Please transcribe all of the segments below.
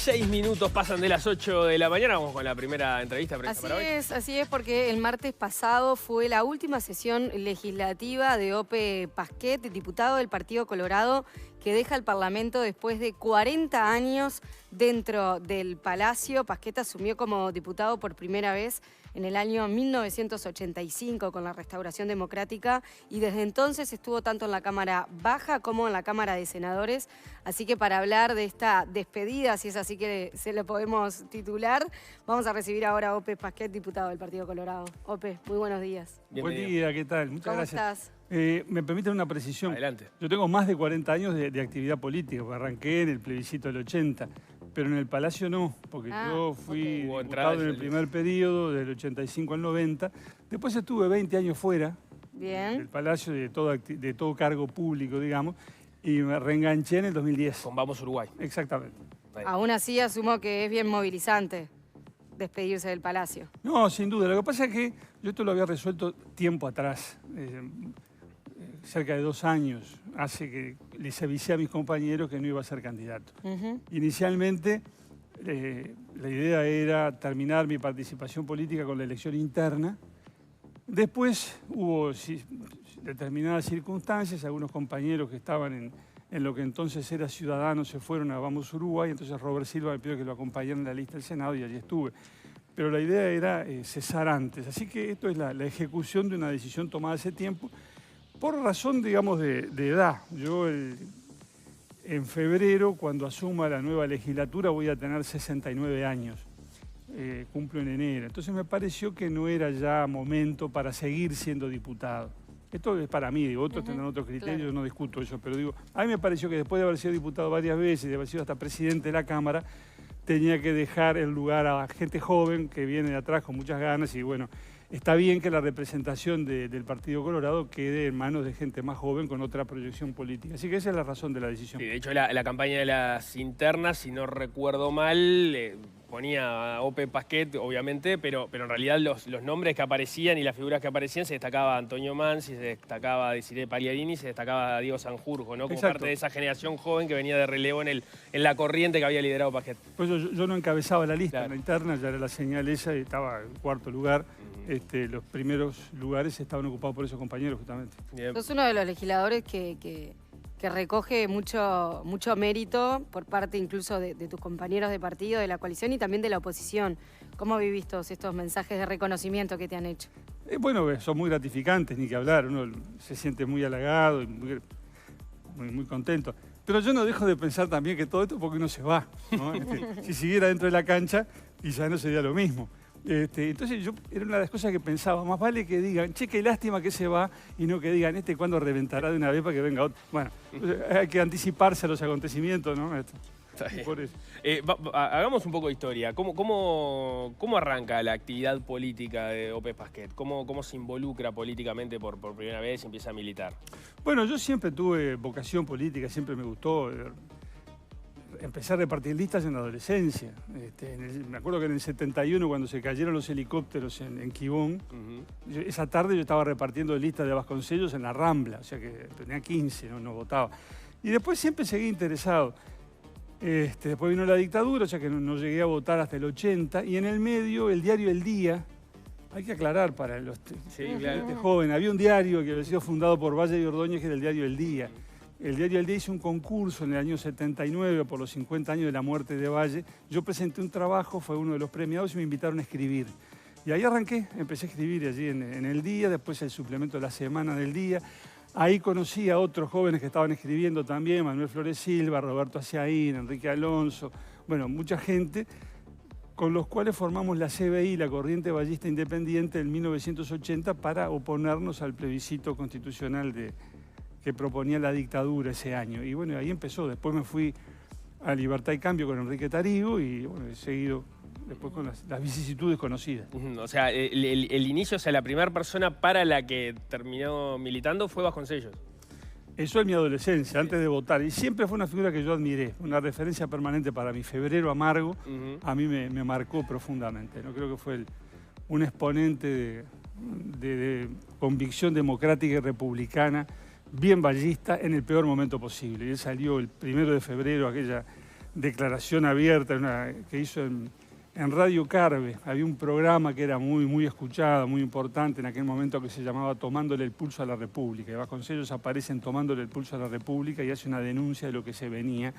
26 minutos pasan de las 8 de la mañana. Vamos con la primera entrevista prevista para hoy. Así es, porque el martes pasado fue la última sesión legislativa de Ope Pasquet, diputado del Partido Colorado, que deja el Parlamento después de 40 años dentro del Palacio. Pasquet asumió como diputado por primera vez en el año 1985 con la Restauración Democrática y desde entonces estuvo tanto en la Cámara Baja como en la Cámara de Senadores. Así que para hablar de esta despedida, si es así que se lo podemos titular, vamos a recibir ahora a Ope Pasquet, diputado del Partido Colorado. Ope, muy buenos días. Buen día, ¿qué tal? Muchas gracias. ¿Cómo estás? Me permiten una precisión. Adelante. Yo tengo más de 40 años de actividad política, porque arranqué en el plebiscito del 80, pero en el Palacio no, porque yo fui diputado en el primer periodo, del 85 al 90. Después estuve 20 años fuera del Palacio, de todo cargo público, digamos, y me reenganché en el 2010. Con Vamos Uruguay. Exactamente. Aún así asumo que es bien movilizante despedirse del Palacio. No, sin duda. Lo que pasa es que yo esto lo había resuelto tiempo atrás. Cerca de 2 años, hace que les avisé a mis compañeros que no iba a ser candidato. Inicialmente, la idea era terminar mi participación política con la elección interna. Después hubo determinadas circunstancias, algunos compañeros que estaban en lo que entonces era Ciudadanos se fueron a Vamos Uruguay, entonces Robert Silva me pidió que lo acompañara en la lista del Senado y allí estuve. Pero la idea era cesar antes, así que esto es la ejecución de una decisión tomada hace tiempo, por razón, digamos, de edad. Yo en febrero, cuando asuma la nueva legislatura, voy a tener 69 años. Cumplo en enero. Entonces me pareció que no era ya momento para seguir siendo diputado. Esto es para mí, digo, otros tendrán otros criterios, claro. Yo no discuto eso, pero digo, a mí me pareció que después de haber sido diputado varias veces, de haber sido hasta presidente de la Cámara, tenía que dejar el lugar a gente joven que viene de atrás con muchas ganas y bueno, está bien que la representación del Partido Colorado quede en manos de gente más joven con otra proyección política. Así que esa es la razón de la decisión. Sí, de hecho, la campaña de las internas, si no recuerdo mal, ponía a Ope Pasquet, obviamente, pero en realidad los nombres que aparecían y las figuras que aparecían se destacaba Antonio Mansi, se destacaba Desiree Pagliarini, se destacaba Diego Sanjurjo, ¿no? Como Exacto. parte de esa generación joven que venía de relevo en la corriente que había liderado Pasquet. Pues yo no encabezaba la lista, claro. En la interna ya era la señal esa y estaba en cuarto lugar. Los primeros lugares estaban ocupados por esos compañeros, justamente. Bien. Sos uno de los legisladores que recoge mucho mérito por parte incluso de tus compañeros de partido, de la coalición y también de la oposición. ¿Cómo vivís todos estos mensajes de reconocimiento que te han hecho? Bueno, son muy gratificantes, ni que hablar. Uno se siente muy halagado y muy contento. Pero yo no dejo de pensar también que todo esto es porque uno se va, ¿no? Si siguiera dentro de la cancha, quizás no sería lo mismo. Entonces era una de las cosas que pensaba, más vale que digan, che, qué lástima que se va, y no que digan, ¿cuándo reventará de una vez para que venga otro? Bueno, hay que anticiparse a los acontecimientos, ¿no? Por eso. Hagamos un poco de historia. ¿Cómo arranca la actividad política de Ope Pasquet? ¿Cómo se involucra políticamente por primera vez y empieza a militar? Bueno, yo siempre tuve vocación política, siempre me gustó. Empecé a repartir listas en la adolescencia. Me acuerdo que en el 71, cuando se cayeron los helicópteros en Quibón, esa tarde yo estaba repartiendo listas de Vasconcellos en la Rambla, o sea que tenía 15, no votaba. Y después siempre seguí interesado. Después vino la dictadura, o sea que no llegué a votar hasta el 80, y en el medio el diario El Día, hay que aclarar para los jóvenes, había un diario que había sido fundado por Valle y Ordóñez, que era el diario El Día. El diario El Día hizo un concurso en el año 79 por los 50 años de la muerte de Valle. Yo presenté un trabajo, fue uno de los premiados y me invitaron a escribir. Y ahí arranqué, empecé a escribir allí en El Día, después el suplemento de la Semana del Día. Ahí conocí a otros jóvenes que estaban escribiendo también, Manuel Flores Silva, Roberto Aciaín, Enrique Alonso, bueno, mucha gente, con los cuales formamos la CBI, la Corriente Vallista Independiente, en 1980 para oponernos al plebiscito constitucional que proponía la dictadura ese año. Y bueno, ahí empezó. Después me fui a Libertad y Cambio con Enrique Tarigo y bueno, he seguido después con las vicisitudes conocidas. O sea, el inicio, o sea, la primera persona para la que terminó militando fue Vasconcellos. Eso es mi adolescencia, antes de votar. Y siempre fue una figura que yo admiré, una referencia permanente para mi. Febrero Amargo, a mí me marcó profundamente, ¿no? Creo que fue un exponente de convicción democrática y republicana, bien vallista, en el peor momento posible. Y él salió el 1 de febrero, aquella declaración abierta que hizo en Radio Carve. Había un programa que era muy escuchado, muy importante en aquel momento, que se llamaba Tomándole el pulso a la República. Y Vasconcellos aparece en Tomándole el pulso a la República y hace una denuncia de lo que se venía.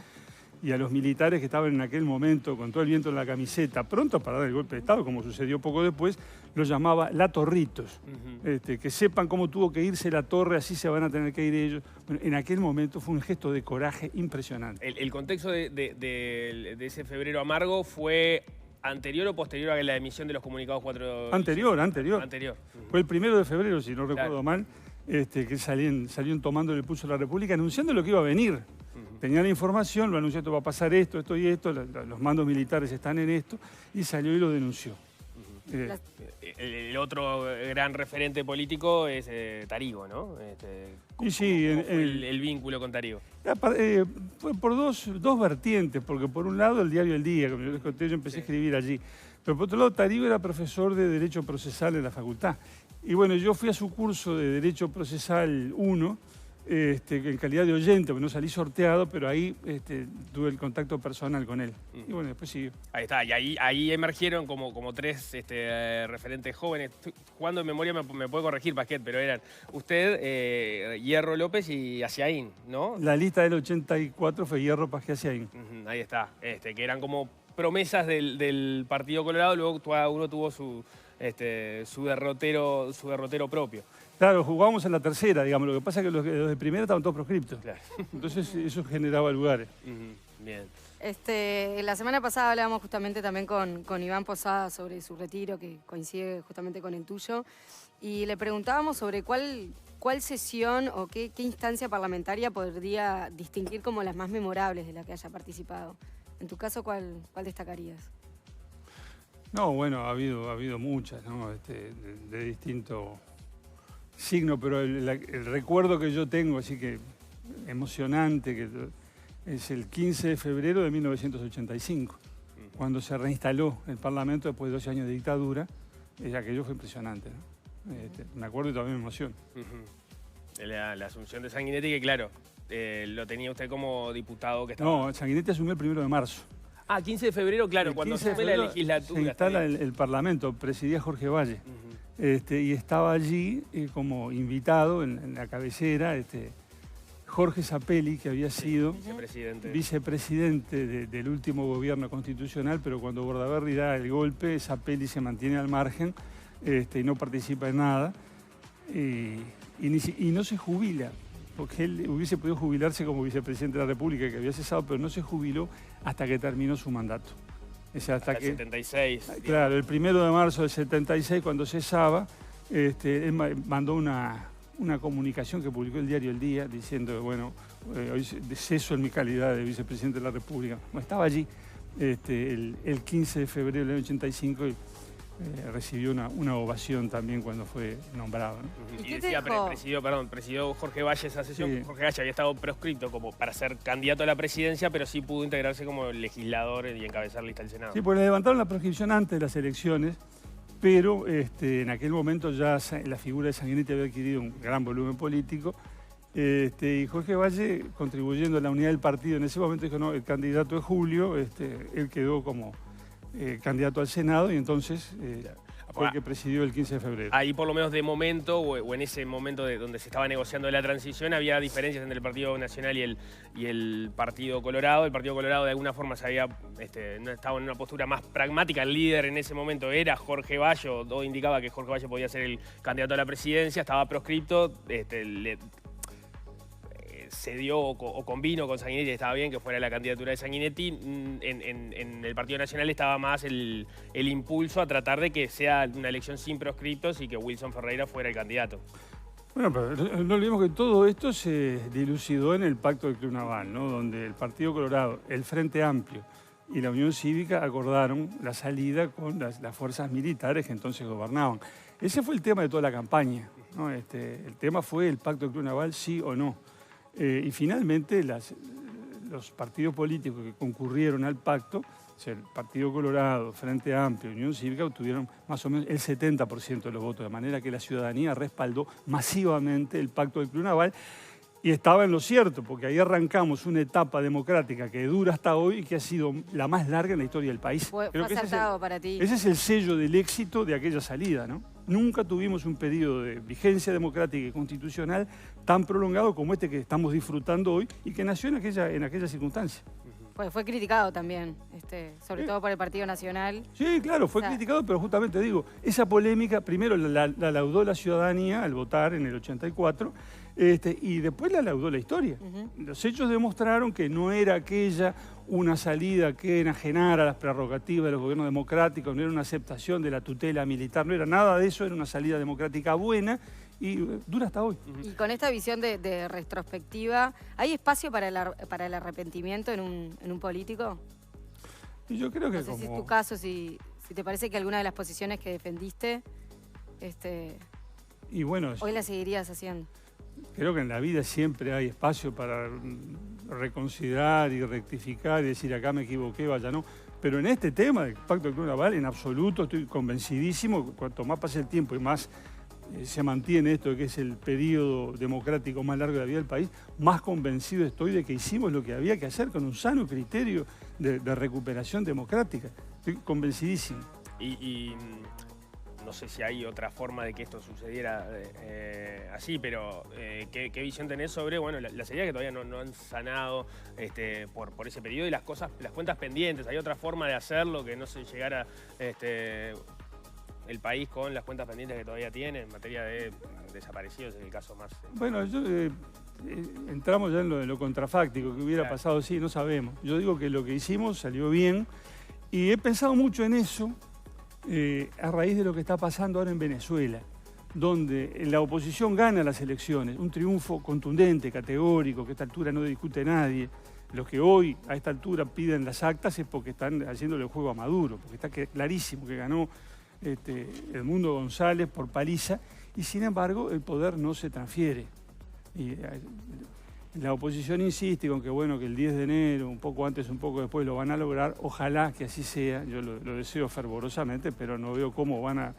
Y a los militares que estaban en aquel momento con todo el viento en la camiseta, pronto para dar el golpe de Estado, como sucedió poco después, los llamaba Latorritos. Que sepan cómo tuvo que irse la torre, así se van a tener que ir ellos. Bueno, en aquel momento fue un gesto de coraje impresionante. ¿El contexto de ese febrero amargo fue anterior o posterior a la emisión de los comunicados 4? Anterior. Fue el 1 de febrero, si no recuerdo mal, que salían tomando el pulso a la República, anunciando lo que iba a venir. Tenía la información, lo anunció, esto va a pasar esto y esto, los mandos militares están en esto, y salió y lo denunció. El otro gran referente político es Tarigo, ¿no? Y sí, el vínculo con Tarigo. Fue por dos vertientes, porque por un lado el diario El Día, como yo les conté, yo empecé a escribir allí, pero por otro lado Tarigo era profesor de Derecho Procesal en la facultad. Y bueno, yo fui a su curso de Derecho Procesal 1, en calidad de oyente, porque no salí sorteado, pero ahí tuve el contacto personal con él. Y bueno, después siguió. Ahí está, y ahí emergieron como tres referentes jóvenes. Jugando en memoria me puede corregir, Pasquet, pero eran usted, Hierro López y Asiaín, ¿no? La lista del 84 fue Hierro, Pasquet, Asiaín. Ahí está, que eran como promesas del Partido Colorado, luego cada uno tuvo su derrotero propio. Claro, jugábamos en la tercera, digamos. Lo que pasa es que los de primera estaban todos proscriptos. Claro. Entonces eso generaba lugares. Bien. La semana pasada hablábamos justamente también con Iván Posada sobre su retiro, que coincide justamente con el tuyo, y le preguntábamos sobre cuál sesión o qué instancia parlamentaria podría distinguir como las más memorables de la que haya participado. En tu caso, ¿cuál destacarías? No, bueno, ha habido muchas, ¿no? De distinto signo, pero el recuerdo que yo tengo, así que emocionante, que es el 15 de febrero de 1985, cuando se reinstaló el Parlamento después de 12 años de dictadura. Aquello fue impresionante, ¿no? Me acuerdo y todavía me emociona. La asunción de Sanguinetti, que claro, lo tenía usted como diputado que estaba... No, Sanguinetti asumió el 1 de marzo. 15 de febrero, claro, cuando se fue la legislatura. Se instala el Parlamento, presidía Jorge Valle. Y estaba allí como invitado en la cabecera Jorge Zapelli, que había sido vicepresidente del último gobierno constitucional, pero cuando Bordaberry da el golpe, Zapelli se mantiene al margen y no participa en nada. Y no se jubila, porque él hubiese podido jubilarse como vicepresidente de la República, que había cesado, pero no se jubiló hasta que terminó su mandato. O sea, hasta el 76. Claro, el 1 de marzo del 76, cuando cesaba, él mandó una comunicación que publicó el diario El Día, diciendo, bueno, hoy ceso en mi calidad de vicepresidente de la República. Bueno, estaba allí el 15 de febrero del 85 y recibió una ovación también cuando fue nombrado, ¿no? Y decía, presidió Jorge Valle esa sesión. Sí. Jorge Valle había estado proscripto como para ser candidato a la presidencia, pero sí pudo integrarse como legislador y encabezar lista del Senado. Sí, porque le levantaron la proscripción antes de las elecciones, pero en aquel momento ya la figura de Sanguinetti había adquirido un gran volumen político. Y Jorge Valle, contribuyendo a la unidad del partido en ese momento, dijo, no, el candidato es Julio, él quedó como candidato al Senado y entonces fue el que presidió el 15 de febrero. Ahí por lo menos de momento, o en ese momento donde se estaba negociando la transición, había diferencias entre el Partido Nacional y el Partido Colorado. El Partido Colorado de alguna forma se había estaba en una postura más pragmática. El líder en ese momento era Jorge Valle, o indicaba que Jorge Valle podía ser el candidato a la presidencia, estaba proscripto, se dio o convino con Sanguinetti, estaba bien que fuera la candidatura de Sanguinetti. En el Partido Nacional estaba más el impulso a tratar de que sea una elección sin proscriptos y que Wilson Ferreira fuera el candidato. Bueno, pero no olvidemos que todo esto se dilucidó en el Pacto del Club Naval, ¿no? Donde el Partido Colorado, el Frente Amplio y la Unión Cívica acordaron la salida con las fuerzas militares que entonces gobernaban. Ese fue el tema de toda la campaña, ¿no? El tema fue el Pacto del Club Naval, sí o no. Y finalmente los partidos políticos que concurrieron al pacto, o sea, el Partido Colorado, Frente Amplio, Unión Cívica, obtuvieron más o menos el 70% de los votos, de manera que la ciudadanía respaldó masivamente el Pacto del Club Naval, Y estaba en lo cierto, porque ahí arrancamos una etapa democrática que dura hasta hoy y que ha sido la más larga en la historia del país. Fue Creo que acertado para ti. ese es el sello del éxito de aquella salida, ¿no? Nunca tuvimos un periodo de vigencia democrática y constitucional tan prolongado como este que estamos disfrutando hoy y que nació en aquella circunstancia. Pues fue criticado también, sobre todo por el Partido Nacional. Sí, claro, fue criticado, pero justamente digo, esa polémica, primero la laudó la ciudadanía al votar en el 84, y después la laudó la historia. Los hechos demostraron que no era aquella una salida que enajenara las prerrogativas de los gobiernos democráticos, no era una aceptación de la tutela militar, no era nada de eso, era una salida democrática buena y dura hasta hoy. Y con esta visión de retrospectiva, ¿hay espacio para el arrepentimiento en un político? Y yo creo que no sé si es tu caso, si te parece que alguna de las posiciones que defendiste, y bueno, hoy la seguirías haciendo. Creo que en la vida siempre hay espacio para reconsiderar y rectificar y decir acá me equivoqué, vaya no. Pero en este tema del Pacto del Club Naval, en absoluto, estoy convencidísimo, cuanto más pase el tiempo y más se mantiene esto de que es el periodo democrático más largo de la vida del país, más convencido estoy de que hicimos lo que había que hacer con un sano criterio de recuperación democrática. Estoy convencidísimo. Y no sé si hay otra forma de que esto sucediera así, pero ¿qué visión tenés sobre las heridas que todavía no han sanado por ese periodo y las cuentas pendientes? ¿Hay otra forma de hacerlo que no se llegara el país con las cuentas pendientes que todavía tiene en materia de desaparecidos, es el caso más? Bueno, entramos ya en lo contrafáctico, que hubiera pasado, sí, no sabemos. Yo digo que lo que hicimos salió bien y he pensado mucho en eso a raíz de lo que está pasando ahora en Venezuela, donde la oposición gana las elecciones, un triunfo contundente, categórico, que a esta altura no discute nadie. Los que hoy a esta altura piden las actas es porque están haciéndole el juego a Maduro, porque está clarísimo que ganó Edmundo González por paliza y sin embargo el poder no se transfiere. Y la oposición insiste con que que el 10 de enero, un poco antes, un poco después lo van a lograr. Ojalá que así sea, yo lo deseo fervorosamente, pero no veo cómo van a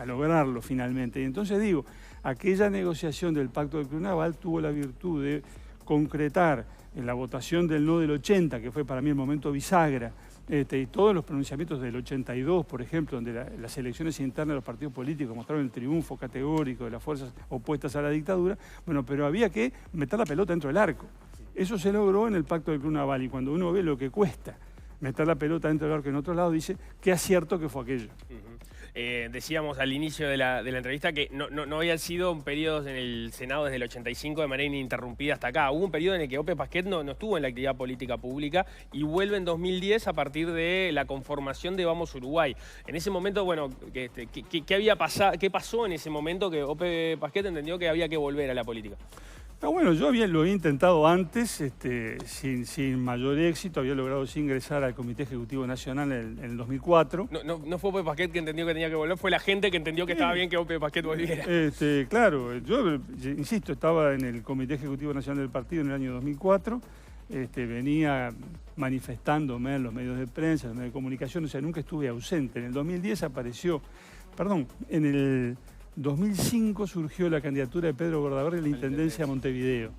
lograrlo finalmente. Y entonces digo, aquella negociación del Pacto del Club Naval tuvo la virtud de concretar en la votación del no del 80, que fue para mí el momento bisagra, y todos los pronunciamientos del 82, por ejemplo, donde las elecciones internas de los partidos políticos mostraron el triunfo categórico de las fuerzas opuestas a la dictadura, pero había que meter la pelota dentro del arco. Eso se logró en el Pacto del Club Naval y cuando uno ve lo que cuesta meter la pelota dentro del arco en otro lado, dice qué acierto que fue aquello. Decíamos al inicio de la entrevista que no habían sido periodos en el Senado desde el 85 de manera ininterrumpida hasta acá. Hubo un periodo en el que Ope Pasquet no estuvo en la actividad política pública y vuelve en 2010 a partir de la conformación de Vamos Uruguay. En ese momento, ¿qué había pasado? ¿Qué pasó en ese momento que Ope Pasquet entendió que había que volver a la política? Yo lo había intentado antes, sin mayor éxito, había logrado ingresar al Comité Ejecutivo Nacional en el 2004. No fue Ope Pasquet que entendió que tenía que volver, fue la gente que entendió que estaba bien que Ope Pasquet volviera. Claro, yo insisto, estaba en el Comité Ejecutivo Nacional del partido en el año 2004, venía manifestándome en los medios de prensa, en los medios de comunicación, o sea, nunca estuve ausente. En el 2010 en el 2005 surgió la candidatura de Pedro Bordaberry a la Intendencia de Montevideo.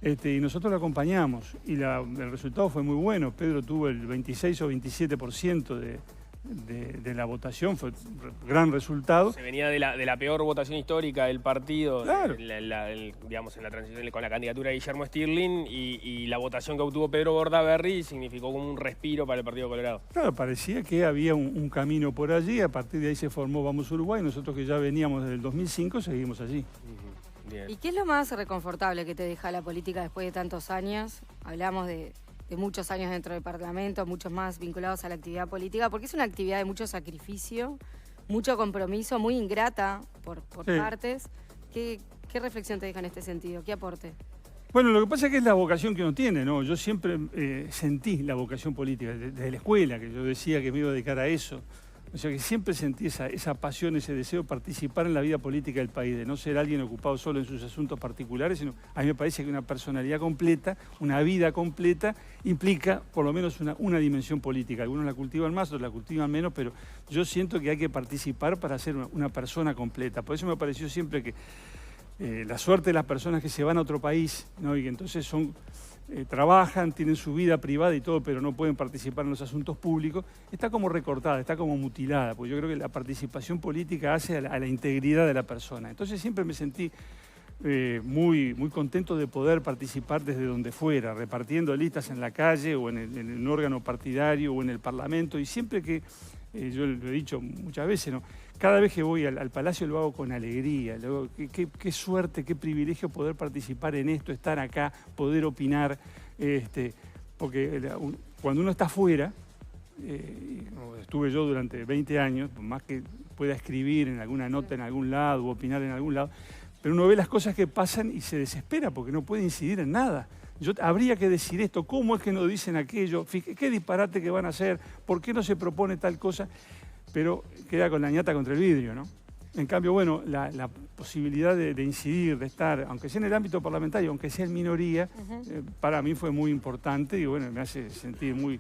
Y nosotros lo acompañamos y el resultado fue muy bueno. Pedro tuvo el 26 o 27% de la votación, fue un gran resultado. Se venía de la peor votación histórica del partido, claro. en la transición con la candidatura de Guillermo Stirling y la votación que obtuvo Pedro Bordaberry significó como un respiro para el Partido Colorado. Claro, parecía que había un camino por allí, a partir de ahí se formó Vamos Uruguay, nosotros que ya veníamos desde el 2005 seguimos allí. Bien. ¿Y qué es lo más reconfortable que te deja la política después de tantos años? Hablamos de muchos años dentro del Parlamento, muchos más vinculados a la actividad política, porque es una actividad de mucho sacrificio, mucho compromiso, muy ingrata por partes. ¿Qué reflexión te deja en este sentido? ¿Qué aporte? Bueno, lo que pasa es que es la vocación que uno tiene, ¿no? Yo siempre sentí la vocación política, desde la escuela, que yo decía que me iba a dedicar a eso. O sea que siempre sentí esa pasión, ese deseo de participar en la vida política del país, de no ser alguien ocupado solo en sus asuntos particulares, sino a mí me parece que una personalidad completa, una vida completa, implica por lo menos una dimensión política. Algunos la cultivan más, otros la cultivan menos, pero yo siento que hay que participar para ser una persona completa. Por eso me pareció siempre que la suerte de las personas que se van a otro país, ¿no? Y que entonces trabajan, tienen su vida privada y todo, pero no pueden participar en los asuntos públicos, está como recortada, está como mutilada, porque yo creo que la participación política hace a la integridad de la persona. Entonces siempre me sentí muy contento de poder participar desde donde fuera, repartiendo listas en la calle o en un órgano partidario o en el Parlamento, y siempre que, yo lo he dicho muchas veces, ¿no? Cada vez que voy al Palacio lo hago con alegría, qué suerte, qué privilegio poder participar en esto, estar acá, poder opinar, porque cuando uno está afuera, estuve yo durante 20 años, por más que pueda escribir en alguna nota en algún lado o opinar en algún lado, pero uno ve las cosas que pasan y se desespera porque no puede incidir en nada. Habría que decir esto, ¿cómo es que no dicen aquello? ¿Qué disparate que van a hacer? ¿Por qué no se propone tal cosa? Pero queda con la ñata contra el vidrio, ¿no? En cambio, bueno, la posibilidad de incidir, de estar, aunque sea en el ámbito parlamentario, aunque sea en minoría, para mí fue muy importante y bueno, me hace sentir muy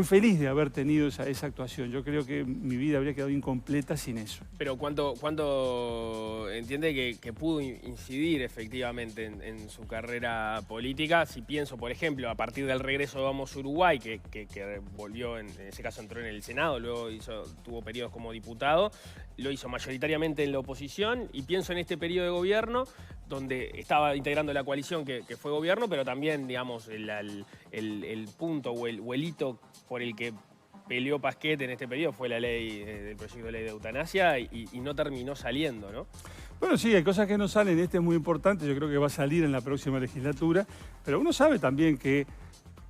feliz de haber tenido esa actuación. Yo creo que mi vida habría quedado incompleta sin eso. Pero ¿cuánto entiende que pudo incidir efectivamente en su carrera política? Si pienso, por ejemplo, a partir del regreso de Vamos Uruguay, que volvió, en ese caso entró en el Senado, luego tuvo periodos como diputado, lo hizo mayoritariamente en la oposición, y pienso en este periodo de gobierno, donde estaba integrando la coalición que fue gobierno, pero también, digamos, el punto o el hito por el que peleó Pasquet en este periodo fue la ley, el proyecto de ley de eutanasia, y no terminó saliendo, ¿no? Bueno, sí, hay cosas que no salen, este es muy importante, yo creo que va a salir en la próxima legislatura, pero uno sabe también que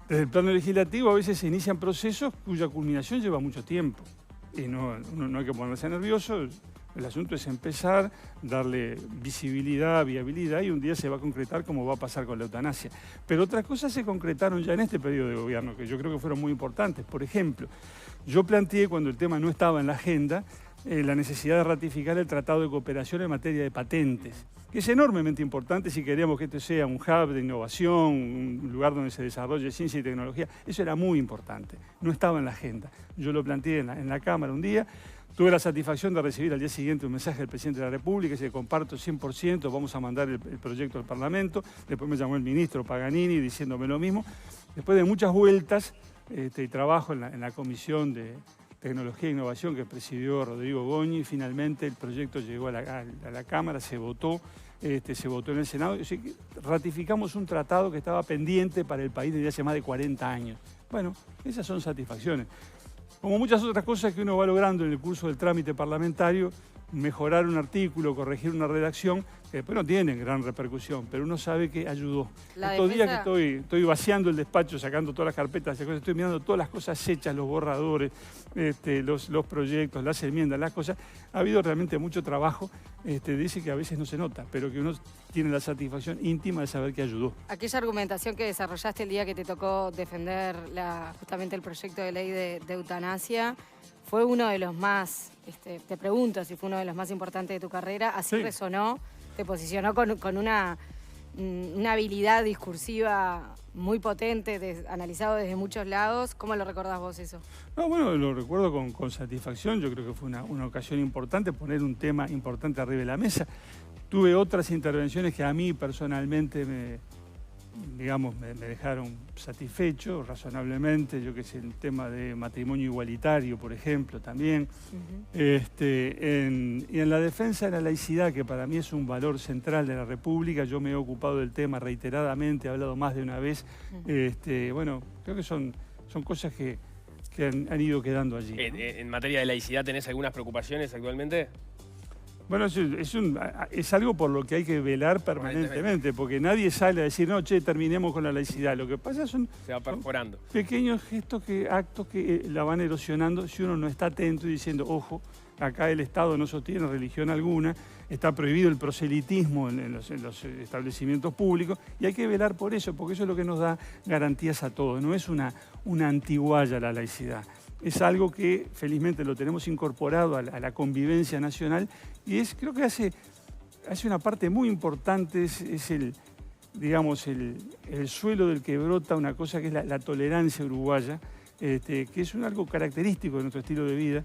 desde el plano legislativo a veces se inician procesos cuya culminación lleva mucho tiempo. Y no hay que ponerse nervioso. El asunto es empezar, darle visibilidad, viabilidad, y un día se va a concretar como va a pasar con la eutanasia. Pero otras cosas se concretaron ya en este periodo de gobierno, que yo creo que fueron muy importantes. Por ejemplo, yo planteé, cuando el tema no estaba en la agenda, la necesidad de ratificar el Tratado de Cooperación en materia de patentes, que es enormemente importante si queríamos que esto sea un hub de innovación, un lugar donde se desarrolle ciencia y tecnología. Eso era muy importante, no estaba en la agenda. Yo lo planteé en la Cámara un día. Tuve la satisfacción de recibir al día siguiente un mensaje del presidente de la República, que comparto 100%, vamos a mandar el proyecto al Parlamento. Después me llamó el ministro Paganini diciéndome lo mismo. Después de muchas vueltas y trabajo en la Comisión de Tecnología e Innovación que presidió Rodrigo Goñi, finalmente el proyecto llegó a la Cámara, se votó en el Senado. Así que ratificamos un tratado que estaba pendiente para el país desde hace más de 40 años. Bueno, esas son satisfacciones. Como muchas otras cosas que uno va logrando en el curso del trámite parlamentario, mejorar un artículo, corregir una redacción, que después no tienen gran repercusión, pero uno sabe que ayudó. Estos días que estoy vaciando el despacho, sacando todas las carpetas, estoy mirando todas las cosas hechas, los borradores, los proyectos, las enmiendas, las cosas. Ha habido realmente mucho trabajo, dice que a veces no se nota, pero que uno tiene la satisfacción íntima de saber que ayudó. Aquella argumentación que desarrollaste el día que te tocó defender justamente el proyecto de ley de eutanasia, fue uno de los más, te pregunto si fue uno de los más importantes de tu carrera, así sí. Resonó, te posicionó con una habilidad discursiva muy potente, analizado desde muchos lados. ¿Cómo lo recordás vos eso? No, bueno, lo recuerdo con satisfacción. Yo creo que fue una ocasión importante, poner un tema importante arriba de la mesa. Tuve otras intervenciones que a mí personalmente me dejaron satisfecho, razonablemente. Yo que sé, el tema de matrimonio igualitario, por ejemplo, también. Y en la defensa de la laicidad, que para mí es un valor central de la República, yo me he ocupado del tema reiteradamente, he hablado más de una vez. Bueno, creo que son cosas que han ido quedando allí, ¿no? En materia de laicidad, ¿tenés algunas preocupaciones actualmente? Bueno, es algo por lo que hay que velar permanentemente, porque nadie sale a decir, no, terminemos con la laicidad. Lo que pasa se va perforando. Pequeños gestos, actos que la van erosionando si uno no está atento y diciendo, ojo, acá el Estado no sostiene religión alguna, está prohibido el proselitismo en los establecimientos públicos, y hay que velar por eso, porque eso es lo que nos da garantías a todos. No es una antiguaya la laicidad. Es algo que felizmente lo tenemos incorporado a la convivencia nacional, y creo que hace una parte muy importante, es el suelo del que brota una cosa que es la tolerancia uruguaya, que es algo característico de nuestro estilo de vida,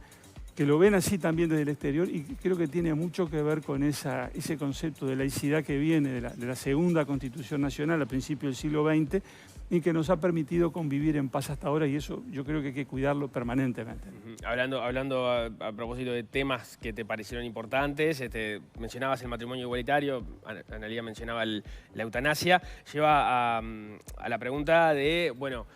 que lo ven así también desde el exterior y creo que tiene mucho que ver con ese concepto de laicidad que viene de la segunda Constitución Nacional a principios del siglo XX y que nos ha permitido convivir en paz hasta ahora y eso yo creo que hay que cuidarlo permanentemente. Hablando a propósito de temas que te parecieron importantes, mencionabas el matrimonio igualitario, Analía mencionaba la eutanasia, lleva a la pregunta de, bueno,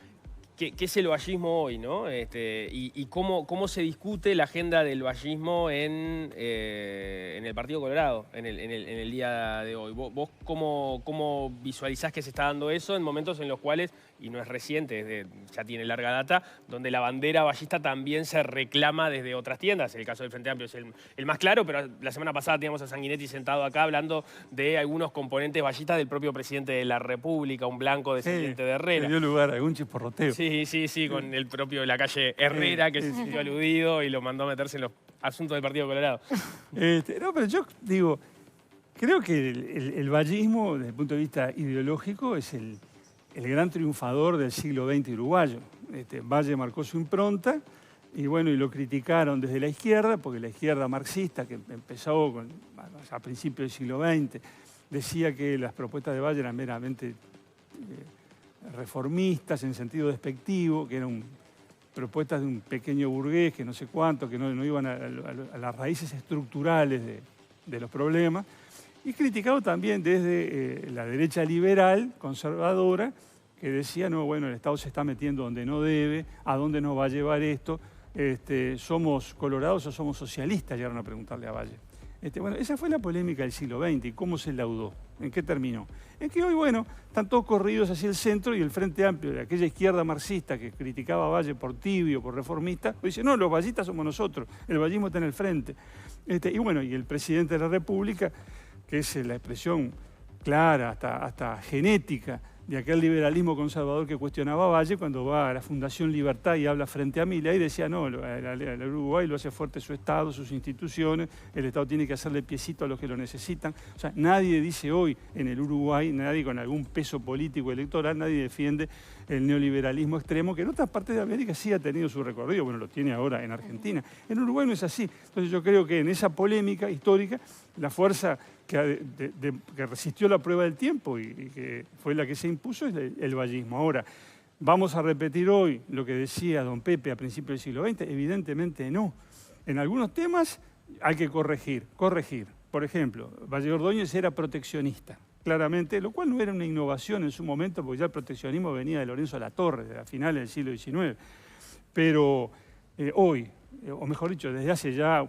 ¿qué es el vallismo hoy, ¿no? Y cómo se discute la agenda del vallismo en el Partido Colorado, en el día de hoy. ¿Vos cómo visualizás que se está dando eso en momentos en los cuales, y no es reciente, ya tiene larga data, donde la bandera vallista también se reclama desde otras tiendas? El caso del Frente Amplio es el más claro, pero la semana pasada teníamos a Sanguinetti sentado acá hablando de algunos componentes vallistas del propio presidente de la República, un blanco descendiente de Herrera. Dio lugar a algún chisporroteo. Sí, con el propio de la calle Herrera, que se sintió aludido y lo mandó a meterse en los asuntos del Partido Colorado. No, pero yo digo, creo que el vallismo, desde el punto de vista ideológico, es el gran triunfador del siglo XX uruguayo. Valle marcó su impronta y bueno, y lo criticaron desde la izquierda, porque la izquierda marxista, que empezó a principios del siglo XX, decía que las propuestas de Valle eran meramente reformistas en sentido despectivo, que eran propuestas de un pequeño burgués, que no sé cuánto, que no iban a las raíces estructurales de los problemas, y criticado también desde la derecha liberal, conservadora, que decía, no, bueno, el Estado se está metiendo donde no debe, ¿a dónde nos va a llevar esto? ¿Somos colorados o somos socialistas? Llegaron a preguntarle a Valle. Bueno, esa fue la polémica del siglo XX. ¿Y cómo se laudó? ¿En qué terminó? En que hoy, bueno, están todos corridos hacia el centro y el Frente Amplio, de aquella izquierda marxista que criticaba a Valle por tibio, por reformista, hoy dice, no, los vallistas somos nosotros, el vallismo está en el frente. Y bueno, y el presidente de la República, que es la expresión clara, hasta genética, de aquel liberalismo conservador que cuestionaba a Valle cuando va a la Fundación Libertad y habla frente a Milei y decía, no, el Uruguay lo hace fuerte su Estado, sus instituciones, el Estado tiene que hacerle piecito a los que lo necesitan. O sea, nadie dice hoy en el Uruguay, nadie con algún peso político electoral, nadie defiende el neoliberalismo extremo, que en otras partes de América sí ha tenido su recorrido, bueno, lo tiene ahora en Argentina. En Uruguay no es así. Entonces yo creo que en esa polémica histórica, la fuerza que resistió la prueba del tiempo y que fue la que se impuso es el vallismo. Ahora, ¿vamos a repetir hoy lo que decía don Pepe a principios del siglo XX? Evidentemente no. En algunos temas hay que corregir. Por ejemplo, Valle Ordóñez era proteccionista, claramente, lo cual no era una innovación en su momento, porque ya el proteccionismo venía de Lorenzo Latorre, de a finales del siglo XIX. Pero hoy, o mejor dicho, desde hace ya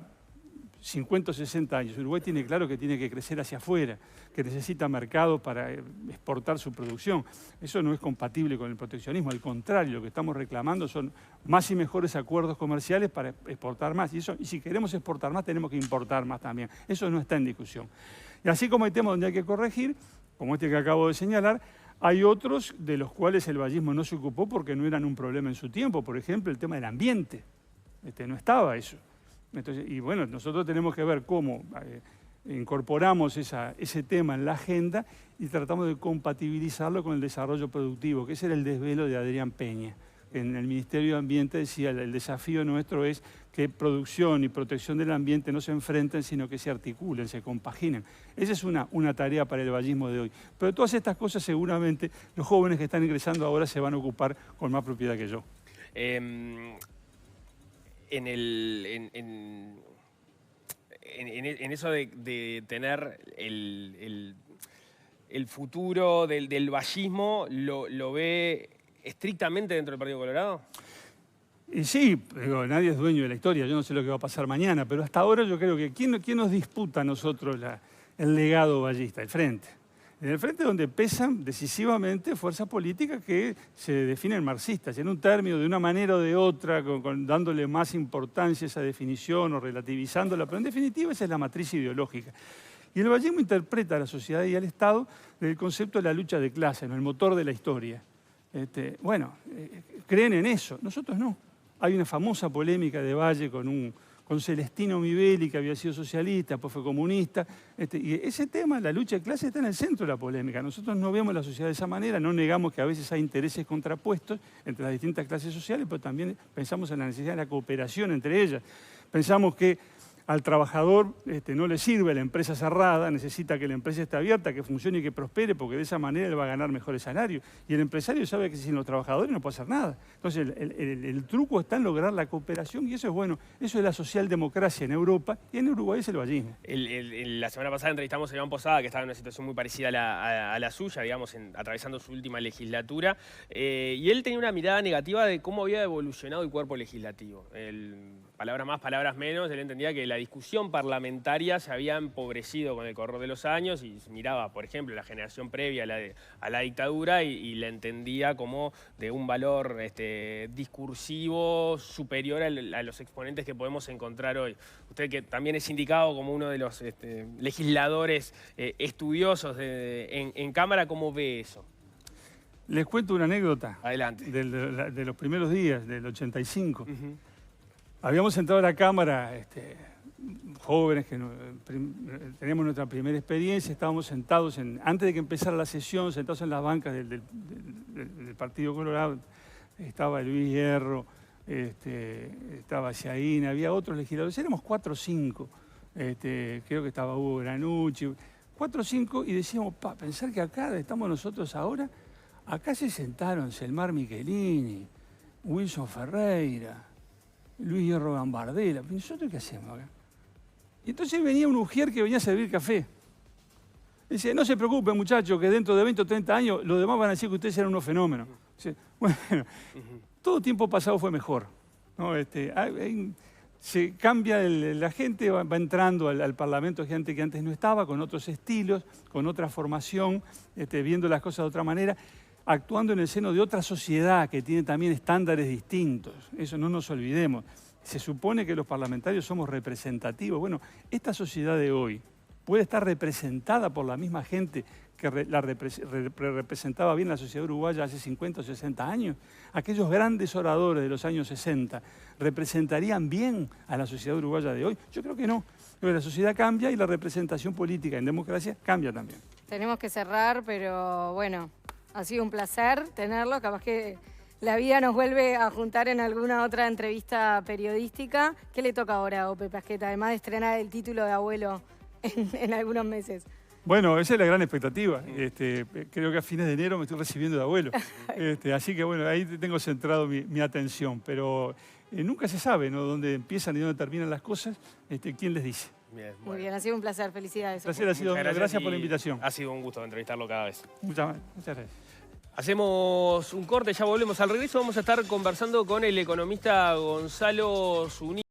50 o 60 años, Uruguay tiene claro que tiene que crecer hacia afuera, que necesita mercado para exportar su producción. Eso no es compatible con el proteccionismo, al contrario, lo que estamos reclamando son más y mejores acuerdos comerciales para exportar más. Y si queremos exportar más, tenemos que importar más también. Eso no está en discusión. Y así como hay temas donde hay que corregir, como este que acabo de señalar, hay otros de los cuales el vallismo no se ocupó porque no eran un problema en su tiempo. Por ejemplo, el tema del ambiente. No estaba eso. Entonces, y bueno, nosotros tenemos que ver cómo incorporamos ese tema en la agenda y tratamos de compatibilizarlo con el desarrollo productivo, que ese era el desvelo de Adrián Peña. En el Ministerio de Ambiente decía, el desafío nuestro es que producción y protección del ambiente no se enfrenten, sino que se articulen, se compaginen. Esa es una tarea para el vallismo de hoy. Pero todas estas cosas seguramente los jóvenes que están ingresando ahora se van a ocupar con más propiedad que yo. En eso de tener el futuro del vallismo, ¿lo ve estrictamente dentro del Partido Colorado? Y sí, digo, nadie es dueño de la historia, yo no sé lo que va a pasar mañana, pero hasta ahora yo creo que ¿quién nos disputa a nosotros el legado vallista? El Frente. En el Frente donde pesan decisivamente fuerzas políticas que se definen marxistas, en un término, de una manera o de otra, dándole más importancia a esa definición o relativizándola, pero en definitiva esa es la matriz ideológica. Y el vallismo interpreta a la sociedad y al Estado desde el concepto de la lucha de clases, ¿no? El motor de la historia. Creen en eso, nosotros no. Hay una famosa polémica de Valle con con Celestino Mivelli, que había sido socialista, después fue comunista. Y ese tema, la lucha de clase, está en el centro de la polémica. Nosotros no vemos la sociedad de esa manera, no negamos que a veces hay intereses contrapuestos entre las distintas clases sociales, pero también pensamos en la necesidad de la cooperación entre ellas. Pensamos que al trabajador no le sirve la empresa cerrada, necesita que la empresa esté abierta, que funcione y que prospere, porque de esa manera él va a ganar mejores salarios. Y el empresario sabe que sin los trabajadores no puede hacer nada. Entonces el truco está en lograr la cooperación y eso es bueno. Eso es la socialdemocracia en Europa y en Uruguay es el vallismo. La semana pasada entrevistamos a Iván Posada, que estaba en una situación muy parecida a la suya, digamos, atravesando su última legislatura. Y él tenía una mirada negativa de cómo había evolucionado el cuerpo legislativo. Palabras más, palabras menos, él entendía que la discusión parlamentaria se había empobrecido con el correr de los años y miraba, por ejemplo, la generación previa a la dictadura y la entendía como de un valor discursivo superior a los exponentes que podemos encontrar hoy. Usted, que también es indicado como uno de los legisladores estudiosos en Cámara, ¿cómo ve eso? Les cuento una anécdota. Adelante. De los primeros días, del 85. Uh-huh. Habíamos entrado a la Cámara jóvenes que teníamos nuestra primera experiencia, estábamos sentados, antes de que empezara la sesión, sentados en las bancas del Partido Colorado. Estaba Luis Hierro, estaba Ciaín, había otros legisladores, éramos 4 o 5. Creo que estaba Hugo Granucci, 4 o 5, y decíamos, pensar que acá estamos nosotros ahora, acá se sentaron Selmar Michelini, Wilson Ferreira, Luis Hierro Gambardella. ¿Nosotros qué hacemos acá? Y entonces venía un ujier que venía a servir café. Dice, no se preocupen, muchachos, que dentro de 20 o 30 años los demás van a decir que ustedes eran unos fenómenos. Dice, bueno, todo tiempo pasado fue mejor, ¿no? Se cambia, la gente va entrando al Parlamento, gente que antes no estaba, con otros estilos, con otra formación, viendo las cosas de otra manera, actuando en el seno de otra sociedad que tiene también estándares distintos. Eso no nos olvidemos. Se supone que los parlamentarios somos representativos. Bueno, esta sociedad de hoy puede estar representada por la misma gente que representaba bien la sociedad uruguaya hace 50 o 60 años. Aquellos grandes oradores de los años 60, ¿representarían bien a la sociedad uruguaya de hoy? Yo creo que no. Pero la sociedad cambia y la representación política en democracia cambia también. Tenemos que cerrar, pero bueno, ha sido un placer tenerlo. Capaz que la vida nos vuelve a juntar en alguna otra entrevista periodística. ¿Qué le toca ahora a Ope Pasquet, además de estrenar el título de abuelo en algunos meses? Bueno, esa es la gran expectativa. Creo que a fines de enero me estoy recibiendo de abuelo. Así que bueno, ahí tengo centrado mi atención. Pero nunca se sabe, ¿no?, dónde empiezan y dónde terminan las cosas. ¿Quién les dice? Bien, bueno. Muy bien, ha sido un placer. Felicidades. El placer ha sido mío. Gracias por la invitación. Ha sido un gusto entrevistarlo cada vez. Muchas gracias. Hacemos un corte, ya volvemos. Al regreso vamos a estar conversando con el economista Gonzalo Zuniga.